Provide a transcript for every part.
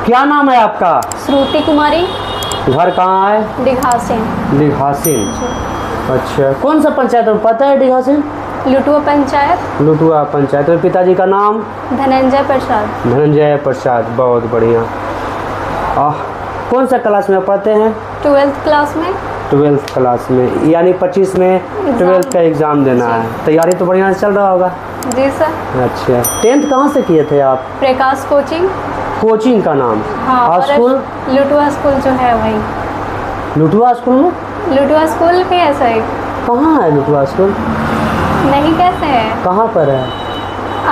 क्या नाम है आपका? श्रुति कुमारी। घर कहाँ है? डिघासिन। डिघासिन। अच्छा, कौन सा पंचायत में पता है डिघासिन? लुटुआ पंचायत। लुटुआ पंचायत। और पिताजी का नाम? धनंजय प्रसाद। धनंजय प्रसाद, बहुत बढ़िया। कौन सा क्लास में पढ़ते हैं? 12th क्लास में। 12th क्लास में, यानी 25 में 12th का एग्ज़ाम देना है। तैयारी तो बढ़िया से चल रहा होगा? जी सर। अच्छा, 10th कहाँ से किए थे आप? प्रकाश कोचिंग। कोचिंग का नाम? हाँ। और स्कूल? लुटुआ स्कूल जो है वही। लुटुआ स्कूल में? लुटुआ स्कूल भी है सर। कहाँ है लुटुआ स्कूल? नहीं, कैसे है? कहाँ पर है?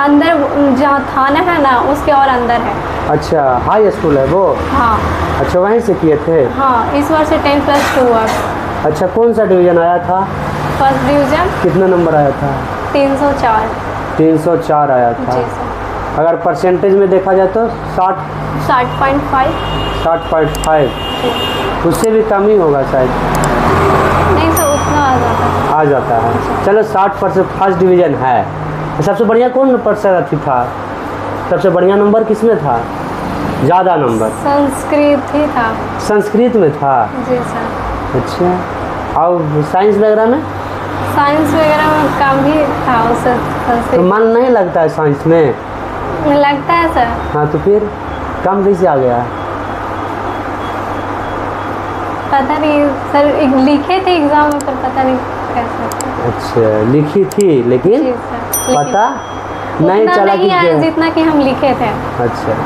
अंदर जहाँ थाना है ना, उसके और अंदर है। अच्छा, हाई स्कूल है वो? हाँ। अच्छा, वहीं से किए थे? हाँ, इस वर्ष से 10+2 हुआ। अच्छा, कौन सा डिवीज़न आया था? First division. कितना नंबर आया था? 304। 304 आया था। जी सर। अगर परसेंटेज में देखा जाए तो 60.5। 60.5। उससे भी कम ही होगा शायद। नहीं सर, उतना आ जाता है। आ जाता है। चलो, 60% फर्स्ट डिवीज़न है। सबसे बढ़िया कौन प्रतिशत था? सबसे बढ़िया नंबर किस में था? ज़्यादा नंबर? संस्कृत ही था। संस्कृत में था? जी सर। अच्छा, और साइंस वगैरह में? साइंस वगैरह में कम ही था उससे। तो मन नहीं लगता है साइंस में? लगता है सर। हाँ, तो फिर कम कैसे आ गया? पता नहीं सर, लिखे थे एग्जाम में, पर पता नहीं कैसे। अच्छा, लिखी थी लेकिन जी सर, पता नहीं चला नहीं आया कि जितना कि हम लिखे थे। अच्छा,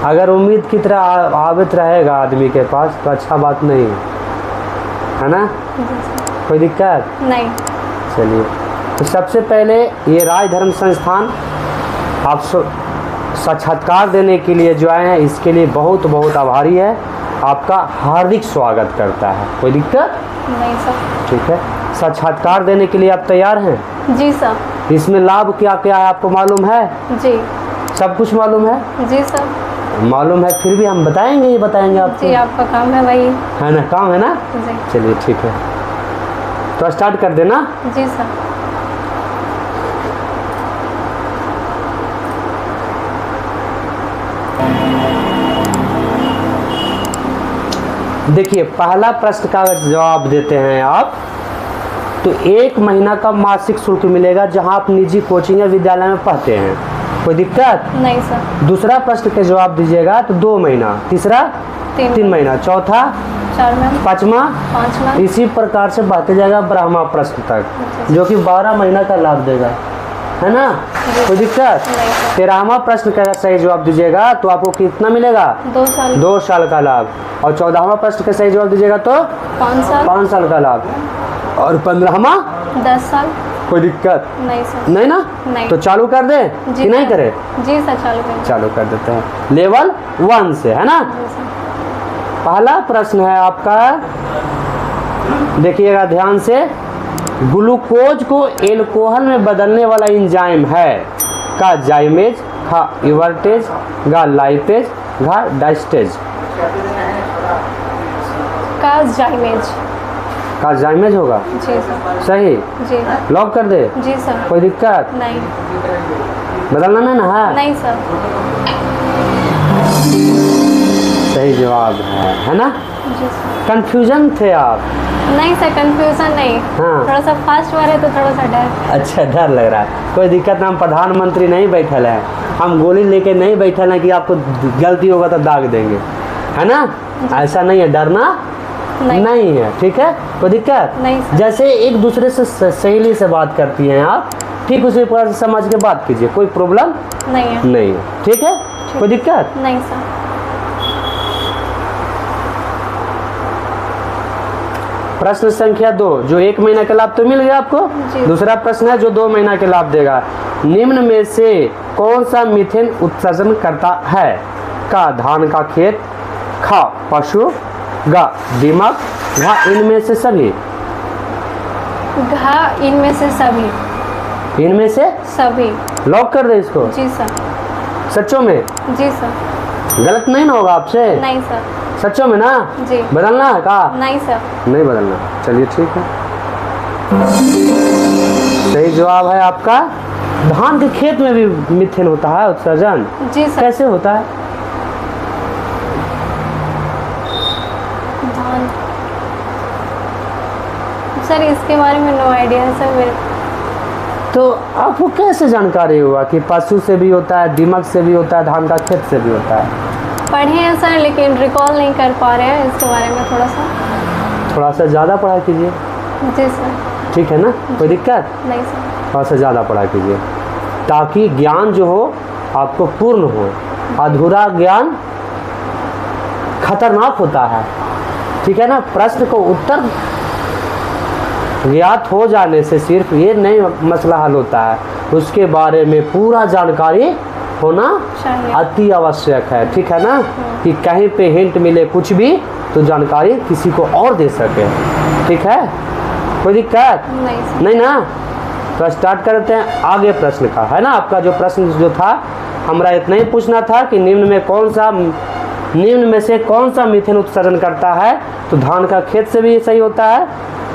अगर उम्मीद की तरह आवित रहेगा आदमी के पास तो अच्छा बात नहीं है ना? कोई दिक्कत नहीं। चलिए, तो सबसे पहले ये राज धर्म संस्थान आप साक्षात्कार देने के लिए जो आए हैं, इसके लिए बहुत बहुत आभारी है। आपका हार्दिक स्वागत करता है। कोई दिक्कत नहीं सर। ठीक है। साक्षात्कार देने के लिए आप तैयार हैं? जी सर। इसमें लाभ क्या क्या है आपको मालूम है? जी। सब कुछ मालूम है? जी सर। मालूम है, फिर भी हम बताएंगे ही बताएंगे आपको। जी, आपका काम है वही। है ना, काम है ना? जी। चलिए ठीक है, तो स्टार्ट कर देना। जी सर। देखिए, पहला प्रश्न का जवाब देते हैं आप तो 1 महीना का मासिक शुल्क मिलेगा जहां आप निजी कोचिंग या विद्यालय में पढ़ते हैं। कोई दिक्कत नहीं सर। दूसरा प्रश्न के जवाब दीजिएगा तो 2 महीना, तीसरा 3 महीना, चौथा 4 महीना, पाँचवा 5 महीना। इसी प्रकार से बढ़ते जाएगा ब्रह्मा प्रश्न तक, जो कि 12 महीना का लाभ देगा, है ना? कोई दिक्कत? 13वां प्रश्न का सही जवाब दीजिएगा तो आपको कितना मिलेगा? 2 साल। 2 साल का लाभ। और 14वां प्रश्न का सही जवाब दीजिएगा तो 5 साल। 5 साल का लाभ। और 15वां 10 साल। कोई दिक्कत नहीं सर। नहीं ना? नहीं। तो चालू कर दे कि नहीं करे? जी सर, चालू करें। चालू कर देते हैं लेवल 1 से, है ना? जी सर। पहला प्रश्न है आपका, देखिएगा ध्यान से। ग्लूकोज को एल्कोहल में बदलने वाला एंजाइम है का जाइमेज, खा इवर्टेज, गा लाइपेज, घा डाइस्टेज। का जाइमेज। का जाइमेज होगा? जी सर। सही? जी। लॉक कर दे? जी सर। कोई दिक्कत नहीं। बदलना नहीं ना है? नहीं सर। सही जवाब है ना? जी सर। कंफ्यूजन थे आप? नहीं सर, कंफ्यूजन नहीं। हाँ। थोड़ा सा फास्ट बार है तो थोड़ा सा डर। अच्छा, डर लग रहा है। कोई दिक्कत ना, हम प्रधानमंत्री नहीं बैठल है, हम गोली लेके नहीं बैठल है कि आपको गलती होगा तो दाग देंगे, है ना? ऐसा नहीं है, डरना नहीं है, ठीक है? कोई दिक्कत नहीं सर। जैसे एक दूसरे से सहेली से बात करती हैं आप, ठीक उसी प्रकार से समझ के बात कीजिए, कोई प्रॉब्लम नहीं है। नहीं है, ठीक है? कोई दिक्कत नहीं सर। प्रश्न संख्या 2, जो 1 महीना का लाभ तो मिल गया आपको। दूसरा प्रश्न है जो 2 महीना के लाभ देगा। निम्न में से कौन सा मीथेन उत्सर्जन करता है? का धान का खेत, खा पशु, गा दिमाग, घा इनमें से सभी। घा इनमें से सभी। इनमें से सभी। लॉक कर दे इसको? जी सर। सच्चों में? जी सर। गलत नहीं ना होगा आपसे? नहीं सर। सच्चों में ना? जी। बदलना है का? नहीं सर। नहीं बदलना। चलिए ठीक है, सही जवाब है आपका। धान के खेत में भी मीथेन होता है उत्सर्जन? जी सर। कैसे होता है? सर इसके बारे में नो आइडिया है सर मेरे। तो आपको कैसे जानकारी हुआ कि पशु से भी होता है, दीमक से भी होता है, धान का खेत से भी होता है? पढ़े हैं सर लेकिन रिकॉल नहीं कर पा रहे हैं इसके बारे में थोड़ा सा ज़्यादा पढ़ा कीजिए। जी सर। ठीक है ना, कोई दिक्कत नहीं सर। थोड़ा सा ज़्यादा पढ़ा कीजिए ताकि ज्ञान जो हो आपको पूर्ण हो। अधूरा ज्ञान खतरनाक होता है, ठीक है ना। प्रश्न को उत्तर ज्ञात हो जाने से सिर्फ ये नहीं मसला हल होता है, उसके बारे में पूरा जानकारी होना अति आवश्यक है, ठीक है ना। कि कहीं पे हिंट मिले कुछ भी तो जानकारी किसी को और दे सके, ठीक है। कोई दिक्कत नहीं ना। तो स्टार्ट करते हैं आगे प्रश्न का, है ना। आपका जो प्रश्न जो था हमारा इतना ही पूछना था कि निम्न में से कौन सा मीथेन उत्सर्जन करता है? तो धान का खेत से भी सही होता है,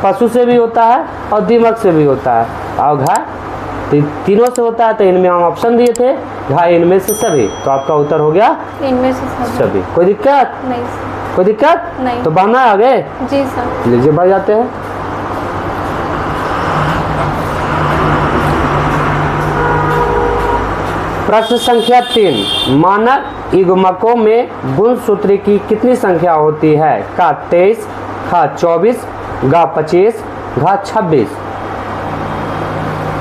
पशु से भी होता है और दीमक से भी होता है, और घाय तीनों से होता है। तो इनमें हम ऑप्शन दिए थे घाय इनमें से सभी, तो आपका उत्तर हो गया इनमें से सभी। कोई दिक्कत नहीं सर। कोई दिक्कत नहीं। तो बढ़ना है आगे। जी सर। लीजिए बढ़ जाते हैं। प्रश्न संख्या 3, मानक युग्मकों में गुणसूत्र की कितनी संख्या होती है? का 23, खा 24, गा 25, घा 26।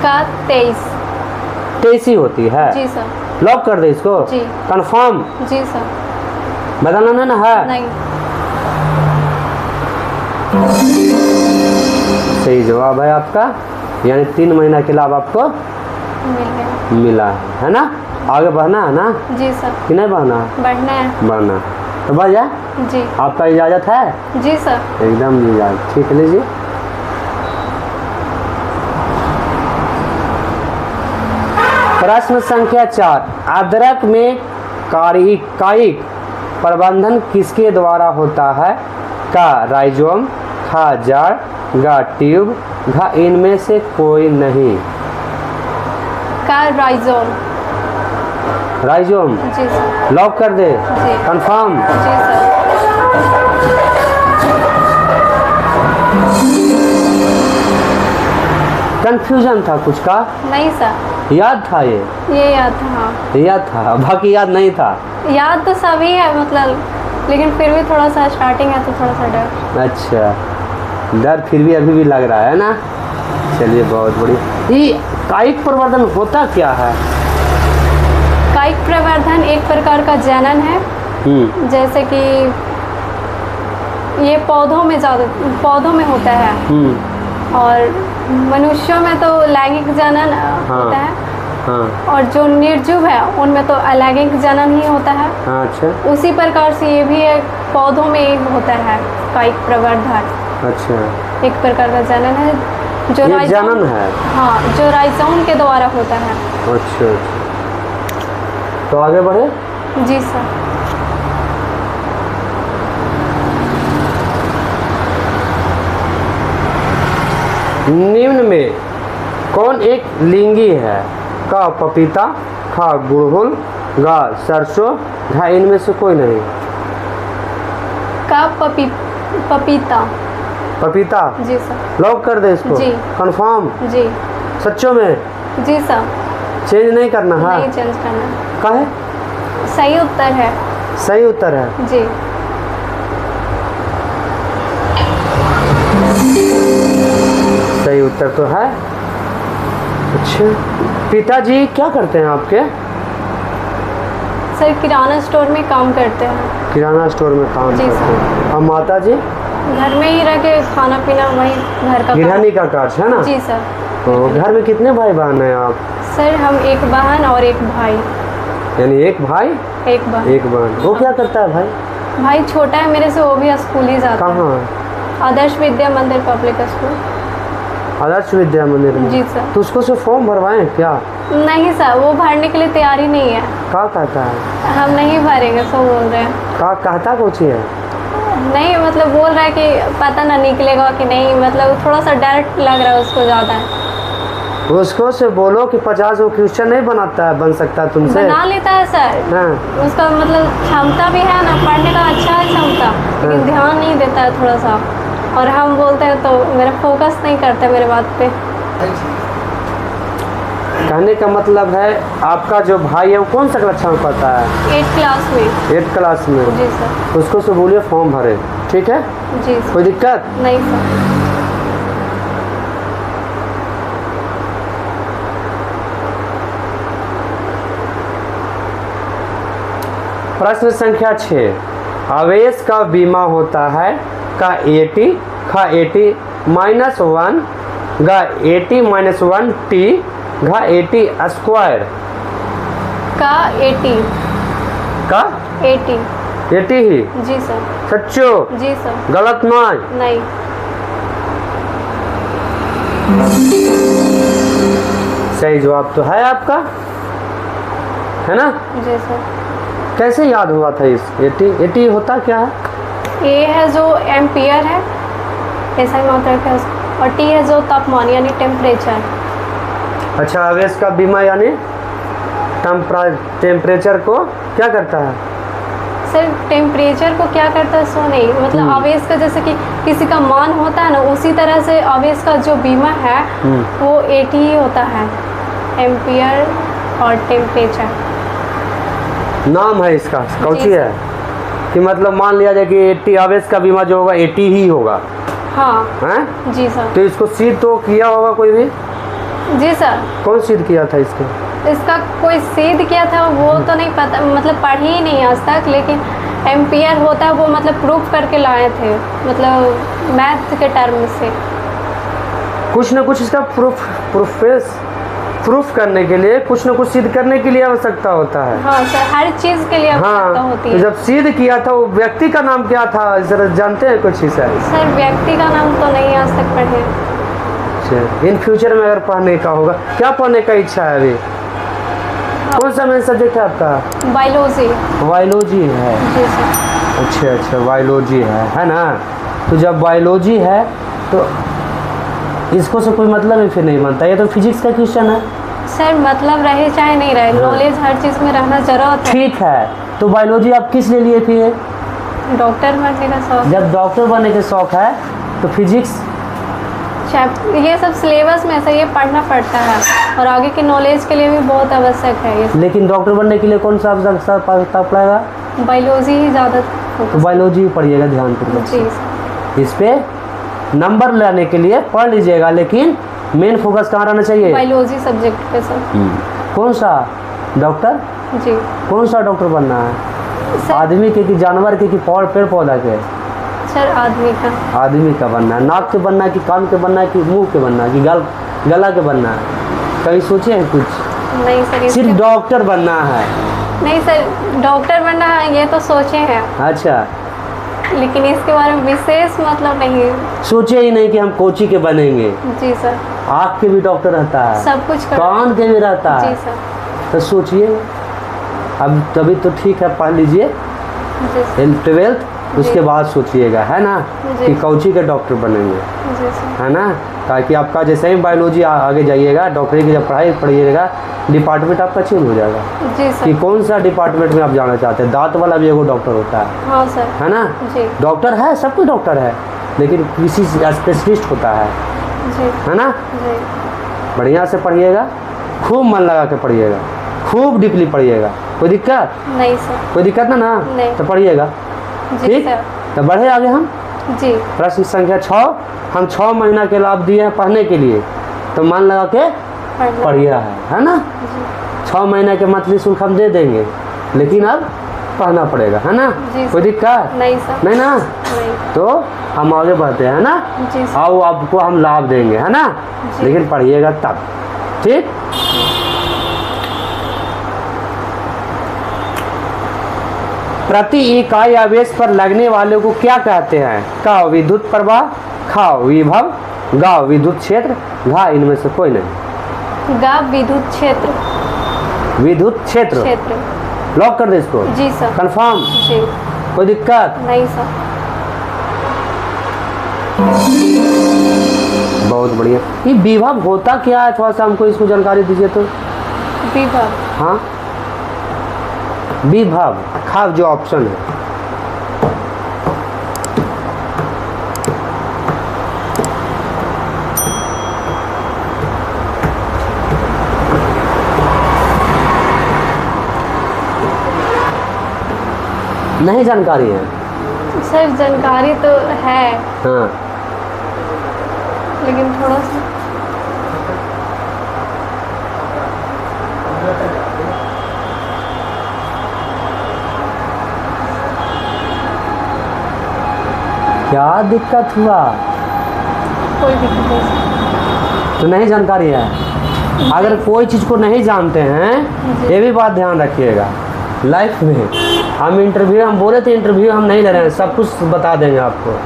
का 23 ही होती है। जी सर। लॉक कर दे इसको। जी। कंफर्म? जी सर। बदलना ना है? नहीं। सही जवाब है आपका, यानी 3 महीना के लाभ आपको मिला है ना। आगे बढ़ना है ना? जी सर। कि नहीं बढ़ना? बढ़ना है। बढ़ना तो बढ़ जाए। जी। आपका इजाज़त है? जी सर। एकदम इजाज़त। ठीक है, लीजिए। प्रश्न संख्या 4, अदरक में कायिक प्रबंधन किसके द्वारा होता है? का राइजोम, खा जाड़, गा ट्यूब, घा इनमें से कोई नहीं। का राइजोम। राइजोम? जी सर। लॉक कर दे? जी। कंफर्म? जी सर। कंफ्यूजन था कुछ का? नहीं सर। याद था ये याद था। हाँ। याद था, बाकी याद नहीं था। याद तो सभी है मतलब, लेकिन फिर भी थोड़ा सा स्टार्टिंग है तो थोड़ा सा डर। अच्छा, डर फिर भी अभी भी लग रहा है ना। चलिए बहुत बढ़िया। ये कायिक प्रवर्धन होता क्या है? कायिक प्रवर्धन एक प्रकार का जनन है, जैसे कि ये पौधों में होता है, और मनुष्यों में तो लैंगिक जनन होता है। हाँ। और जो निर्जीव है उनमें तो अलैंगिक जनन ही होता है। हाँ, अच्छा। उसी प्रकार से ये भी एक पौधों में एक होता है कायिक प्रवर्धन। अच्छा, एक प्रकार का जनन है जो ये जनन है। हाँ, जो राइजोम के द्वारा होता है। अच्छा, तो आगे बढ़े। जी सर। निम्न में कौन एक लिंगी है? का पपीता, खा गुड़हल, गा सरसों, घा इनमें से कोई नहीं। का पपीता। पपीता? जी सर। लॉक कर दे इसको। जी। कंफर्म? जी। सच्चों में? जी सर। चेंज नहीं करना है? नहीं चेंज करना। काहे? सही उत्तर है। सही उत्तर है। जी। सही उत्तर तो है। अच्छा, पिताजी क्या करते हैं आपके? सर किराना स्टोर में काम करते हैं। किराना स्टोर में काम जी करते हैं। और माता जी? घर में ही रह के खाना पीना वही घर का गृहिणी का कार्य है ना? जी सर। तो घर में कितने भाई बहन हैं आप? सर हम एक बहन और एक भाई। यानी एक भाई एक बहन। एक बहन। वो क्या करता है भाई? भाई छोटा है मेरे से, वो भी स्कूल ही जाता है। कहाँ? आदर्श विद्या मंदिर पब्लिक स्कूल। आदर्श विद्या मंदिर में? जी सर। तो उसको से फॉर्म भरवाएं क्या? नहीं सर, वो भरने के लिए तैयारी नहीं है। क्या कहता है? हम नहीं भरेंगे, सब बोल रहे हैं। क्या कहता कुछ है? नहीं मतलब बोल रहा है कि पता ना निकलेगा कि नहीं, मतलब थोड़ा सा डर लग रहा है उसको ज़्यादा। उसको से बोलो कि 50 वो क्वेश्चन नहीं बनाता है, बन सकता है तुमसे। बना लेता है सर। हाँ। उसका मतलब क्षमता भी है ना, पढ़ने का अच्छा है क्षमता, लेकिन ध्यान नहीं देता है थोड़ा सा। और हम बोलते हैं तो मेरा फोकस नहीं करता मेरे बात पे। कहने का मतलब है आपका जो भाई है वो कौन सा कक्षा में पढ़ता है? 8th क्लास में। 8th क्लास में। जी सर। उसको से बोलिए फॉर्म भरे, ठीक है? जी सर। कोई दिक्कत नहीं सर। प्रश्न संख्या 6, आवेश का बीमा होता है का 80 खा 80 माइनस 1 घा 80 माइनस 1 टी घा 80 स्क्वायर का 80 का 80। 80 ही जी सर। सच्चो जी सर। गलत नहीं। नहीं। सही जवाब तो है आपका, है ना? जी सर। कैसे याद हुआ था इस 80 होता क्या है? ए है जो एम्पियर है, ऐसा ही मात्रक है उसका, और टी है जो तापमान यानी टेम्परेचर। अच्छा, आवेश का बीमा यानी टेम्परेचर को क्या करता है? सर टेम्परेचर को क्या करता है सो नहीं, मतलब आवेश का जैसे कि किसी का मान होता है ना, उसी तरह से आवेश का जो बीमा है वो 80 ही होता है, एम्पियर और टेम्परेचर। नाम है इसका, कौची है कि मतलब मान लिया जाए कि 80 आवेश का बीमा जो होगा 80 ही होगा। हाँ। हैं? जी सर। तो इसको सिद्ध तो किया होगा कोई भी? जी सर। कौन सिद्ध किया था इसको? इसका कोई सिद्ध किया था वो तो नहीं पता, मतलब पढ़ी ही नहीं आज तक, लेकिन एम्पियर होता है वो मतलब प्रूफ करके लाए थे, मतलब मैथ के टर्म से। कुछ ना कुछ इसका प्रूफ करने के लिए, कुछ ना कुछ सिद्ध करने के लिए आवश्यकता होता है। हाँ सर, हर चीज़ के लिए आवश्यकता हाँ, होती तो है। जब सिद्ध किया था वो व्यक्ति का नाम क्या था, जरा जानते हैं कुछ ही सर? सर व्यक्ति का नाम तो नहीं आज तक पढ़े। इन फ्यूचर में अगर पढ़ने का होगा, क्या पढ़ने का इच्छा है अभी? कौन सा मेन सब्जेक्ट है आपका? बायोलॉजी। बायोलॉजी है। जी सर। अच्छा, बायोलॉजी है ना? तो जब बायोलॉजी है तो इसको से कोई मतलब ही फिर नहीं बनता, ये तो फिजिक्स का क्वेश्चन है। सर मतलब रहे चाहे नहीं रहे, नॉलेज हर चीज़ में रहना जरूरत है। ठीक है, तो बायोलॉजी आप किस लिए लिए फिर? डॉक्टर बनने का शौक। जब डॉक्टर बनने का शौक है तो फिजिक्स ये सब सिलेबस में से ये पढ़ना पड़ता है, और आगे की नॉलेज के लिए भी बहुत आवश्यक है ये। लेकिन डॉक्टर बनने के लिए कौन सा पड़ेगा? बायोलॉजी ही ज़्यादा। तो बायोलॉजी पढ़िएगा ध्यान पूर्वक। जी सर। इस पे नंबर लाने के लिए पढ़ लीजिएगा, लेकिन मेन फोकस कहाँ रहना चाहिए? बायोलॉजी सब्जेक्ट पे सर। कौन सा डॉक्टर? जी। कौन सा डॉक्टर बनना है? सर, आदमी के कि जानवर के कि पेड़ पौधा के? सर आदमी का। आदमी का बनना है। नाक के बनना है कि कान के बनना है कि मुंह के बनना है कि गला के बनना है? कभी सोचे हैं कुछ? नहीं सर, सिर्फ डॉक्टर बनना है? नहीं सर, डॉक्टर बनना है ये तो सोचे हैं। अच्छा, लेकिन इसके बारे में विशेष मतलब नहीं सोचे ही नहीं कि हम कोची के बनेंगे। जी सर। आँख के भी डॉक्टर रहता है, सब कुछ कान के भी रहता है। जी सर। तो सोचिए, अब तभी तो ठीक है, पढ़ लीजिए जी सर। 12th, उसके बाद सोचिएगा, है ना, कि कोची के डॉक्टर बनेंगे, जी सर। है ना? ताकि आपका जैसे ही बायोलॉजी आगे जाइएगा, डॉक्टरी की जब पढ़ाई पढ़िएगा, डिपार्टमेंट आपका चेंज हो जाएगा जी सर। कि कौन सा डिपार्टमेंट में आप जाना चाहते हैं। दांत वाला भी एगो डॉक्टर होता है। हाँ सर। है ना? जी। डॉक्टर है, सब कुछ डॉक्टर है, लेकिन किसी स्पेशलिस्ट होता है जी। है ना? जी। बढ़िया से पढ़िएगा, खूब मन लगा के पढ़िएगा, खूब डीपली पढ़िएगा। कोई दिक्कत? नहीं सर। कोई दिक्कत ना? नहीं। तो पढ़िएगा, जी ठीक? सर। तो बढ़े आगे हम। जी। प्रश्न संख्या 6, हम 6 महीना के लाभ दिए हैं पढ़ने के लिए, तो मन लगा के पढ़िया है ना? 6 महीने के मंथली शुल्क हम दे देंगे, लेकिन अब पढ़ना पड़ेगा, है ना? कोई दिक्कत? नहीं सर। नहीं ना? नहीं। तो हम आगे बढ़ते हैं ना? जी सर। आओ, आपको हम लाभ देंगे, है ना? लेकिन पढ़िएगा तब, ठीक? प्रति इकाई आवेश पर लगने वाले को क्या कहते हैं? का विद्युत प्रवाह, खा विभव, गा विद्युत क्षेत्र, घा इनमें से कोई नहीं। गा विद्युत क्षेत्र। विद्युत क्षेत्र लॉक कर दे इसको। जी सर। कंफर्म? जी। कोई दिक्कत? नहीं सर। बहुत बढ़िया। ये विभव होता क्या है, थोड़ा सा हमको इसको जानकारी दीजिए तो। विभव। हाँ, विभव, खाव जो ऑप्शन है, नहीं जानकारी है? सर जानकारी तो है, हाँ, लेकिन थोड़ा सा क्या दिक्कत हुआ? कोई दिक्कत नहीं सर। तो नहीं जानकारी है। अगर कोई चीज़ को नहीं जानते हैं, ये भी बात ध्यान रखिएगा, लाइफ में हम बोले थे इंटरव्यू हम नहीं ले रहे हैं, सब कुछ बता देंगे आपको,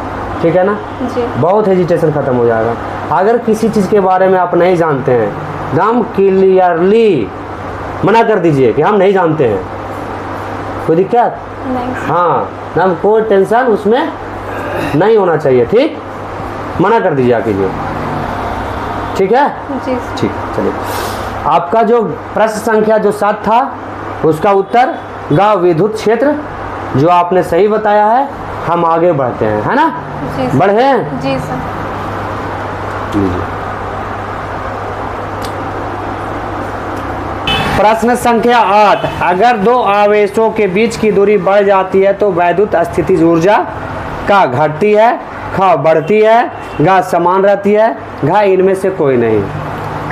ठीक है ना? जी बहुत हेजिटेशन ख़त्म हो जाएगा। अगर किसी चीज़ के बारे में आप नहीं जानते हैं, एकदम क्लियरली मना कर दीजिए कि हम नहीं जानते हैं, कोई दिक्कत? नहीं सर। हाँ ना, कोई टेंशन उसमें नहीं होना चाहिए, ठीक? मना कर दीजिए कीजिए, ठीक है? जी सर। ठीक, चलिए। आपका जो प्रश्न संख्या जो 7 था, उसका उत्तर गांव विद्युत क्षेत्र, जो आपने सही बताया है। हम आगे बढ़ते हैं, है ना? जी सर। बढ़े? जी सर। लीजिए। प्रश्न संख्या 8, अगर दो आवेशों के बीच की दूरी बढ़ जाती है तो वैद्युत स्थितिज ऊर्जा का घटती है, ख बढ़ती है, घ समान रहती है, घ इनमें से कोई नहीं।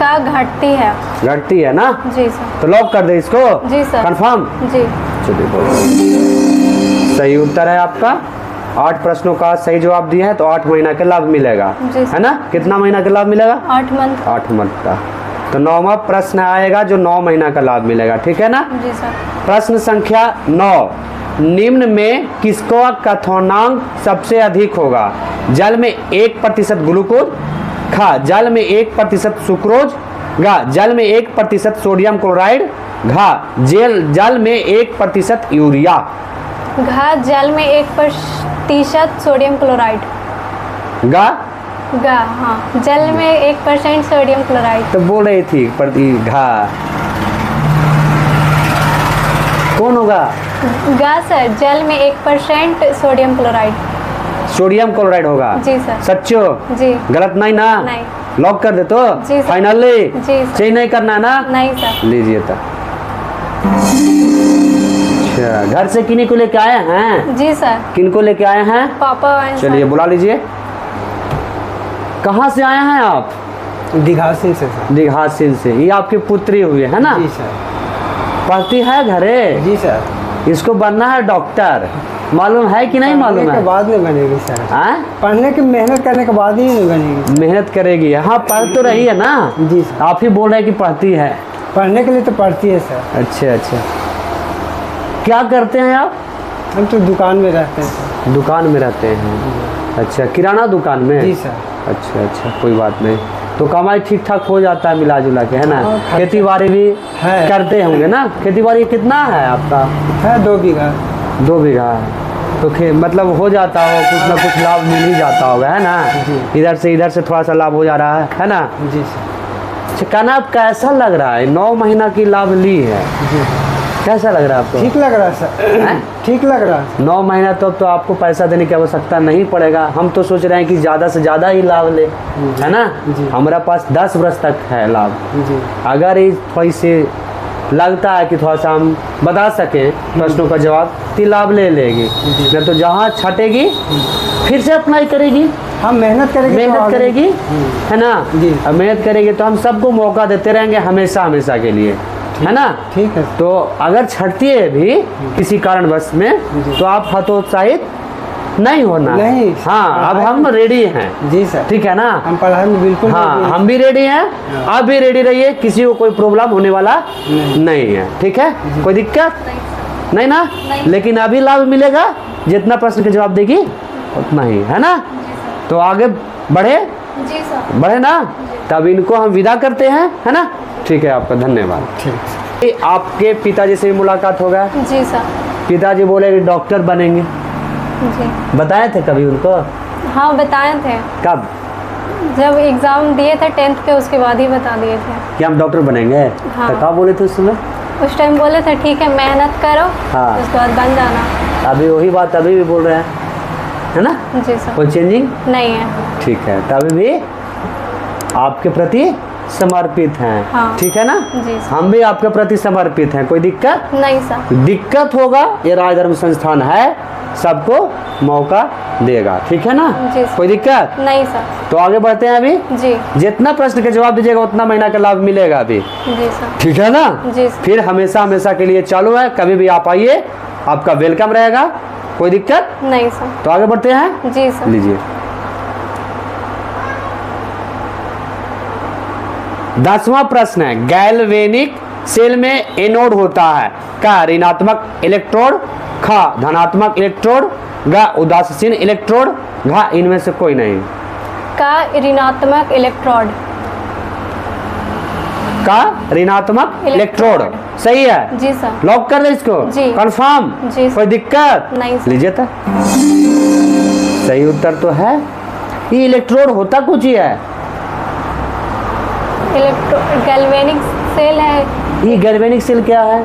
का घटती है। घटती है ना? जी सर। तो लॉक कर दे इसको। जी सर। कंफर्म? जी। चलिए, बहुत सही उत्तर है आपका। 8 प्रश्नों का सही जवाब दिया है तो 8 महीना का लाभ मिलेगा, जी सर। है ना? कितना महीना का लाभ मिलेगा? 8 मंथ। 8 मंथ का। तो 9वां प्रश्न आएगा जो 9 महीना का लाभ मिलेगा, ठीक है ना? जी सर। प्रश्न संख्या 9, निम्न में किसका कथनांक सबसे अधिक होगा? जल में 1% ग्लूकोज, ख जल में 1% सुक्रोज, घ जल में 1% सोडियम क्लोराइड, घ जल में 1% यूरिया। घ जल में 1% सोडियम क्लोराइड। गा हाँ, जल में 1% सोडियम क्लोराइड। तो बोल रही थी प्रति घा कौन होगा? सर, जल में 1% सोडियम क्लोराइड। सोडियम क्लोराइड होगा। जी सर। सच्चो? जी। गलत नहीं ना? नहीं। लॉक कर दे तो? जी सर। फाइनली? जी सर। चेंज नहीं करना है ना? नहीं सर। लीजिए तब। अच्छा, घर से किन्हीं को लेके आए हैं? जी सर। किन को लेके आए हैं? पापा आए सर। चलिए बुला लीजिए। कहाँ से आए हैं आप? दिघासिन से सर। दिघासिन से। ये आपकी पुत्री हुई है ना? जी सर। पढ़ती है घरे? जी सर। इसको बनना है डॉक्टर, मालूम है कि नहीं मालूम पढ़ने है? के बाद में बनेगी सर। हाँ? पढ़ने की मेहनत करने के बाद ही नहीं बनेगी। मेहनत करेगी। हाँ, पढ़ तो रही है ना? जी सर। आप ही बोल रहे हैं कि पढ़ती है। पढ़ने के लिए तो पढ़ती है सर। अच्छा अच्छा। क्या करते हैं आप? हम तो दुकान में रहते हैं सर। दुकान में रहते हैं। अच्छा, किराना दुकान में? जी सर। अच्छा अच्छा, कोई बात नहीं। तो कमाई ठीक ठाक हो जाता है मिला जुला के, है ना? हाँ, खर्चा- खेती बाड़ी भी है। करते होंगे ना? खेती बाड़ी कितना है आपका? है 2 बीघा। 2 बीघा है। तो मतलब हो जाता हो, कुछ ना कुछ लाभ मिल ही जाता होगा, है ना? जी। इधर से थोड़ा सा लाभ हो जा रहा है ना? जी सर। अच्छा, कहना आप कैसा लग रहा है? 9 महीना की लाभ ली है, जी। कैसा लग रहा है आपको? ठीक लग रहा है सर। हैं? ठीक लग रहा है। 9 महीना तो आपको पैसा देने की आवश्यकता नहीं पड़ेगा। हम तो सोच रहे हैं कि ज़्यादा से ज़्यादा ही लाभ ले, है ना? जी। हमारा पास 10 वर्ष तक है लाभ। जी। अगर ये थोड़ी सी लगता है कि थोड़ा सा हम बता सकें प्रश्नों का जवाब, तो लाभ ले लेगी। नहीं तो जहाँ छटेगी फिर से अप्लाई करेगी, हम मेहनत करेंगे तो मेहनत आगे- करेगी, है ना? जी। अब मेहनत करेगी तो हम सबको मौका देते रहेंगे हमेशा हमेशा के लिए, है ना? ठीक है। तो अगर छटती है भी किसी कारणवश में, जी। तो आप हतोत्साहित नहीं होना। नहीं। हाँ, अब हम रेडी हैं, जी सर। ठीक है ना? हम पढ़ाई में बिल्कुल हाँ, ready हैं। हम भी रेडी हैं, आप भी रेडी रहिए। किसी को कोई प्रॉब्लम होने वाला नहीं है, ठीक है? कोई दिक्कत नहीं ना? लेकिन अभी लाभ मिलेगा, जितना प्रश्न का जवाब देगी उतना ही, है ना? तो आगे बढ़े जी सर। बढ़े ना? तब इनको हम विदा करते हैं, है ना? ठीक है, आपका धन्यवाद। ठीक। आपके पिताजी से भी मुलाकात होगा? जी सर। पिताजी बोले कि डॉक्टर बनेंगे, जी। बताए थे कभी उनको? हाँ, बताए थे। कब? जब एग्ज़ाम दिए थे 10th के, उसके बाद ही बता दिए थे। कि हम डॉक्टर बनेंगे? हाँ। तो कब बोले थे उस समय? उस टाइम बोले थे ठीक है मेहनत करो, हाँ। उसके बाद बन जाना। अभी वही बात अभी भी बोल रहे हैं, है ना? जी सर। कोई चेंजिंग नहीं है। ठीक है, तो अभी भी आपके प्रति समर्पित हैं। हाँ। ठीक है ना? जी सर। हम भी आपके प्रति समर्पित हैं। कोई दिक्कत? नहीं सर। दिक्कत होगा, ये राजधर्म संस्थान है, सबको मौका देगा। ठीक है ना? जी सर। कोई दिक्कत? नहीं सर। तो आगे बढ़ते हैं। अभी जी जितना प्रश्न के जवाब दीजिएगा उतना महीना का लाभ मिलेगा अभी। जी सर। ठीक है ना? जी सर। फिर हमेशा हमेशा के लिए चालू है, कभी भी आप आइए, आपका वेलकम रहेगा। कोई दिक्कत? नहीं सर। तो आगे बढ़ते हैं। जी सर। लीजिए 10वां प्रश्न है, गैल्वेनिक सेल में एनोड होता है। का ऋणात्मक इलेक्ट्रोड, खा धनात्मक इलेक्ट्रोड, गा उदासीन इलेक्ट्रोड, घा इनमें से कोई नहीं। का ऋणात्मक इलेक्ट्रोड। का ऋणात्मक इलेक्ट्रोड सही है। जी सर। लॉक कर दे इसको। जी। कंफर्म? जी सर। कोई दिक्कत? नहीं सर। लीजिए तो सही उत्तर तो है। ये इलेक्ट्रोड होता कुछ ही है। गैल्वेनिक सेल है। ये गैल्वेनिक सेल क्या है?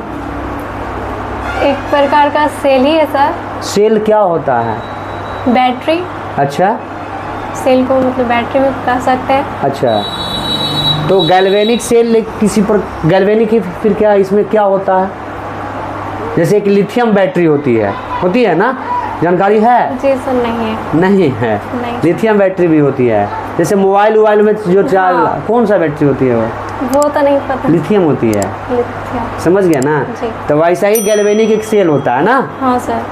एक प्रकार का सेल ही है सर। सेल क्या होता है? बैटरी। अच्छा सेल को मतलब बैटरी में कह सकते हैं। अच्छा, तो गैल्वेनिक सेल किसी पर गैल्वेनिक ही फिर क्या इसमें क्या होता है? जैसे कि लिथियम बैटरी होती है ना? जानकारी है? जी सर। नहीं है। नहीं है। नहीं। लिथियम बैटरी भी होती है। जैसे मोबाइल में जो हाँ। कौन सा बैटरी होती है? वो तो नहीं पता। लिथियम होती है। लिथियम। समझ गया ना? जी। तो वैसा ही गैल्वेनिक एक सेल होता है ना? हाँ सर।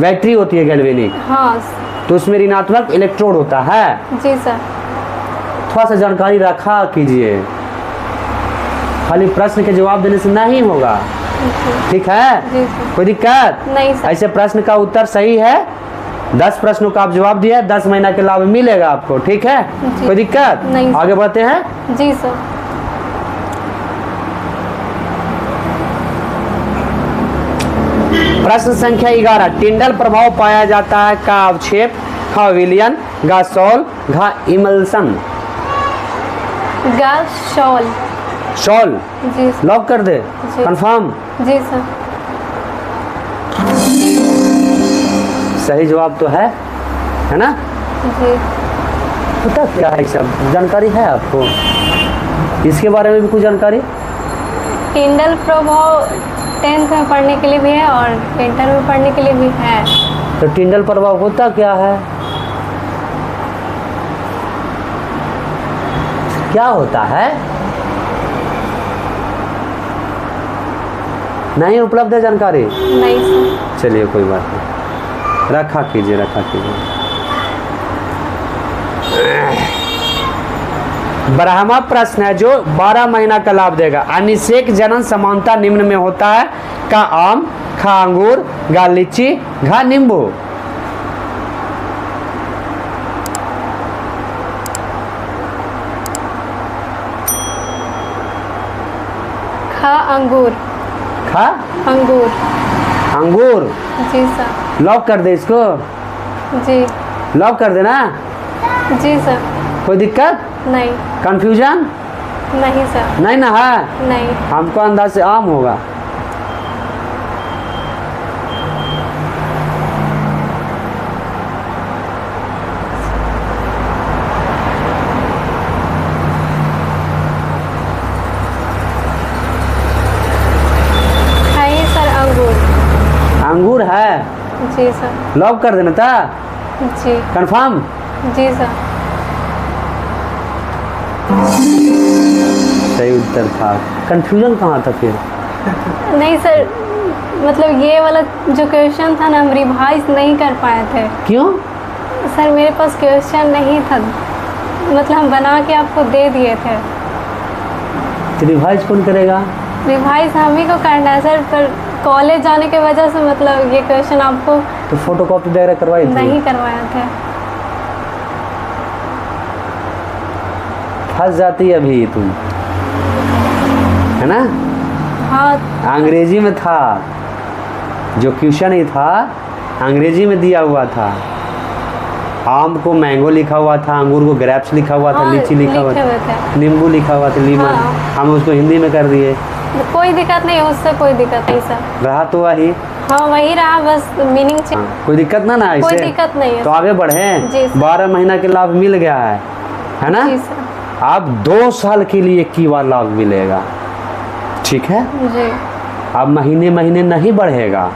बैटरी होती है गैल्वेनिक, हाँ। तो उसमें ऋणात्मक इलेक्ट्रोड होता है। जी सर। थोड़ा सा जानकारी रखा कीजिए, खाली प्रश्न के जवाब देने से नहीं होगा। ठीक है? जी सर। कोई दिक्कत? नहीं सर। ऐसे प्रश्न का उत्तर सही है। 10 प्रश्नों का आप जवाब दिया, 10 महीना के लाभ मिलेगा आपको। ठीक है? जी। कोई दिक्कत? नहीं। आगे बढ़ते हैं। जी सर। प्रश्न संख्या 11, टिंडल प्रभाव पाया जाता है। का अवक्षेप, खा विलयन, गा सॉल, घा इमल्सन। गा शॉल। सॉल जी सर। लॉक कर दे। जी। कंफर्म? जी सर। सही जवाब तो है ना? जी। पता क्या है सब जानकारी है आपको? इसके बारे में भी कुछ जानकारी? टिंडल प्रभाव 10th में पढ़ने के लिए भी है और इंटर में पढ़ने के लिए भी है। तो टिंडल प्रभाव होता क्या है? क्या होता है? नहीं उपलब्ध है जानकारी? नहीं सर। चलिए कोई बात नहीं, रखा कीजिए। ब्रह्मा प्रश्न है जो 12 महीना का लाभ देगा। अनिषेक जनन समानता निम्न में होता है। का आम, खा अंगूर, गा लीची, घा नींबू। खा अंगूर। खा अंगूर। अंगूर जी सर। लॉक कर दे इसको। जी। लॉक कर देना। जी सर। कोई दिक्कत? नहीं। कंफ्यूजन? नहीं सर। नहीं ना है? नहीं। हमको अंदाज से आम होगा। खाइए सर अंगूर। अंगूर है। जी सर। लॉक कर देना था। जी। कंफर्म? जी सर। सही उत्तर था। कंफ्यूजन कहाँ था फिर? नहीं सर, मतलब ये वाला जो क्वेश्चन था ना हम रिवाइज नहीं कर पाए थे। क्यों? सर मेरे पास क्वेश्चन नहीं था, मतलब हम बना के आपको दे दिए थे। तो रिवाइज कौन करेगा? रिवाइज हम ही को करना है सर, पर कॉलेज जाने की वजह से मतलब ये क्वेश्चन आपको तो फोटो कॉपी वगैरह करवाई थी? नहीं करवाया थे। फंस जाती अभी तुम, है ना? हाँ। अंग्रेजी में था जो क्वेश्चन ही था, अंग्रेजी में दिया हुआ था। आम को मैंगो लिखा हुआ था, अंगूर को ग्रेप्स लिखा हुआ था, हाँ, लीची लिखा हुआ लिखे हुए था, थे। नींबू लिखा हुआ था, लीमन। हाँ। हम उसको हिंदी में कर दिए। कोई दिक्कत नहीं, उससे कोई दिक्कत नहीं सर। रहा तो वही। हाँ वही रहा, बस मीनिंग हाँ, कोई दिक्कत ना कोई इससे? दिक्कत नहीं है। तो आगे बढ़े। जी सर। 12 महीना के लाभ मिल गया है ना? जी सर। आप 2 साल के लिए एक ही बार लाभ मिलेगा, ठीक है। जी। अब महीने महीने नहीं बढ़ेगा,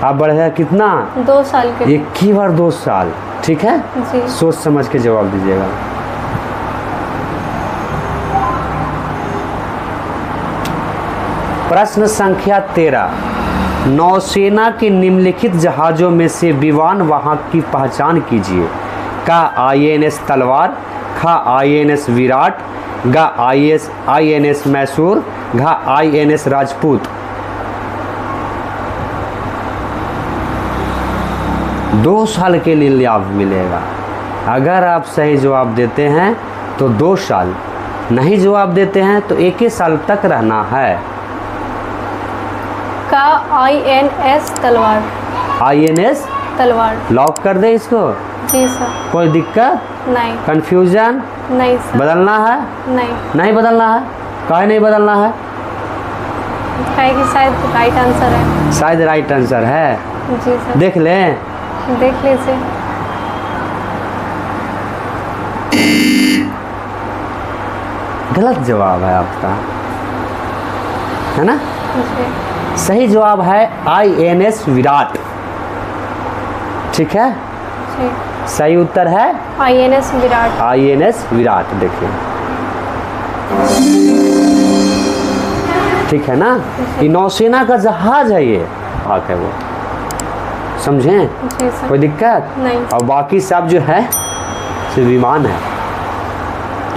अब बढ़ेगा कितना, 2 साल के लिए। एक ही बार 2 साल, ठीक है। जी। सोच समझ के जवाब दीजिएगा। प्रश्न संख्या 13, नौसेना के निम्नलिखित जहाजों में से विमान वाहक की पहचान कीजिए। का INS तलवार, खा INS विराट, गा INS मैसूर, घा INS राजपूत। 2 साल के लिए लाभ मिलेगा। अगर आप सही जवाब देते हैं तो 2 साल, नहीं जवाब देते हैं तो 1 साल तक रहना है। का INS तलवार। INS तलवार। लॉक कर दे इसको। जी सर। कोई दिक्कत, नहीं। कंफ्यूजन, नहीं सर। बदलना है, नहीं। नहीं बदलना है, काहे नहीं बदलना है, है कि शायद राइट आंसर है। शायद राइट आंसर है। जी सर। देख लें। देख लीजिए। गलत जवाब है आपका, है ना। जी। सही जवाब है INS विराट, ठीक है। जी। सही उत्तर है INS विराट। INS विराट। देखिए, ठीक है ना। ये नौसेना का जहाज है, ये भाग है वो, समझें। जी सर। कोई दिक्कत नहीं। और बाकी सब जो है सिर्फ विमान है,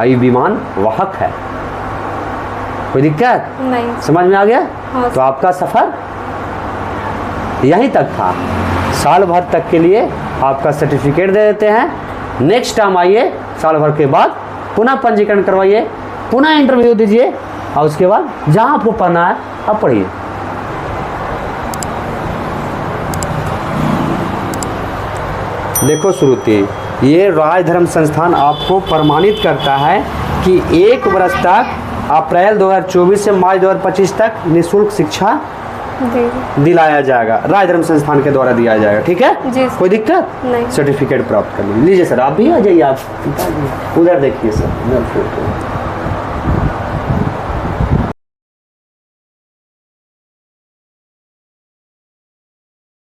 ये विमान वाहक है। कोई दिक्कत, नहीं। समझ में आ गया। हाँ। तो आपका सफर यहीं तक था। साल भर तक के लिए आपका सर्टिफिकेट दे देते हैं। नेक्स्ट टाइम आइए, साल भर के बाद पुनः पंजीकरण करवाइए, पुनः इंटरव्यू दीजिए, और उसके बाद जहां आपको पढ़ना है आप पढ़िए। देखो श्रुति, ये राज धर्म संस्थान आपको प्रमाणित करता है कि 1 वर्ष तक अप्रैल 2024 से मार्च 2025 तक निःशुल्क शिक्षा जी। दिलाया जाएगा, राज धर्म संस्थान के द्वारा दिया जाएगा, ठीक है। जी। कोई दिक्कत नहीं। सर्टिफिकेट प्राप्त कर लीजिए। सर आप भी आ जाइए, आप उधर देखिए सर, उधर